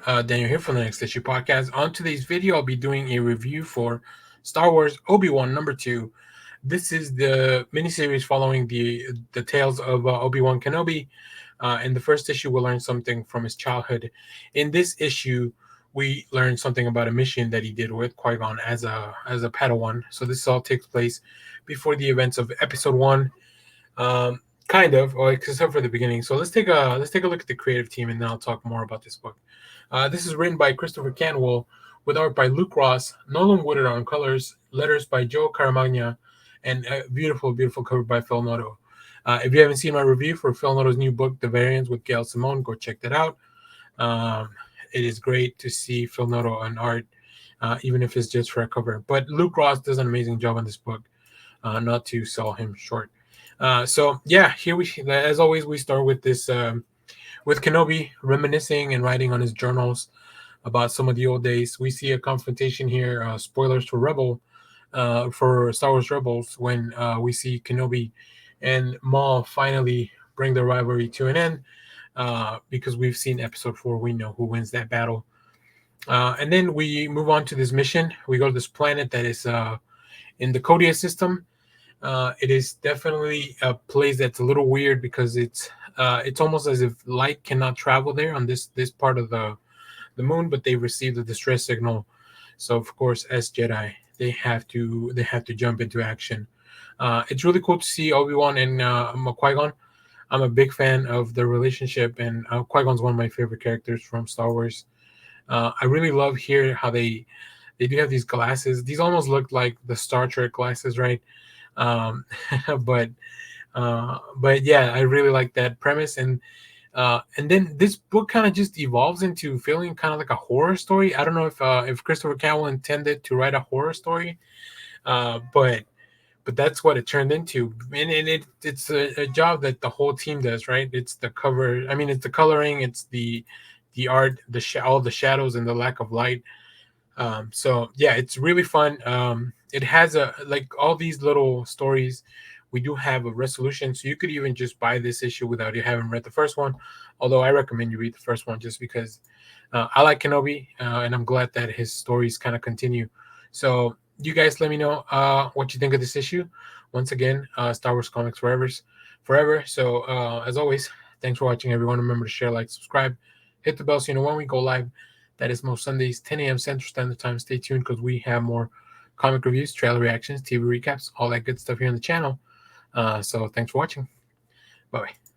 Daniel here from the Next Issue Podcast. On today's video, I'll be doing a review for Star Wars Obi-Wan #2. This is the miniseries following the tales of Obi-Wan Kenobi. In the first issue, we'll learn something from his childhood. In this issue, we learn something about a mission that he did with Qui-Gon as a Padawan. So this all takes place before the events of Episode 1. Kind of, or except for the beginning. So let's take a look at the creative team, and then I'll talk more about this book. This is written by Christopher Cantwell, with art by Luke Ross, Nolan Woodard on colors, letters by Joe Caramagna, and a beautiful, beautiful cover by Phil Noto. If you haven't seen my review for Phil Noto's new book, The Variants with Gail Simone, go check that out. Um, it is great to see Phil Noto on art, even if it's just for a cover. But Luke Ross does an amazing job on this book, not to sell him short. So yeah, here as always, we start with this with Kenobi reminiscing and writing on his journals about some of the old days. We see a confrontation here. Spoilers for Star Wars Rebels, when we see Kenobi and Maul finally bring the rivalry to an end. Because we've seen Episode 4, we know who wins that battle. And then we move on to this mission. We go to this planet that is in the Kodia system. It is definitely a place that's a little weird because it's almost as if light cannot travel there on this part of the moon, but they received a distress signal. So of course, as Jedi, they have to jump into action. It's really cool to see Obi-Wan and Qui-Gon. I'm a big fan of their relationship, and Qui-Gon's one of my favorite characters from Star Wars. I really love here how they do have these glasses. These almost look like the Star Trek glasses, right? um but but yeah, I really like that premise. And then this book kind of just evolves into feeling kind of like a horror story. I don't know if Christopher Cantwell intended to write a horror story, but that's what it turned into. And it's a job that the whole team does, right? It's the cover, I mean, it's the coloring, it's the art, all the shadows and the lack of light. So yeah, it's really fun. It has like all these little stories. We do have a resolution, so you could even just buy this issue without you having read the first one. Although I recommend you read the first one just because I like Kenobi, and I'm glad that his stories kind of continue. So you guys, let me know what you think of this issue. Once again, Star Wars Comics forever. So as always, thanks for watching, everyone. Remember to share, like, subscribe, hit the bell so you know when we go live. That is most Sundays, 10 a.m. Central Standard Time. Stay tuned because we have more comic reviews, trailer reactions, TV recaps, all that good stuff here on the channel. So thanks for watching. Bye-bye.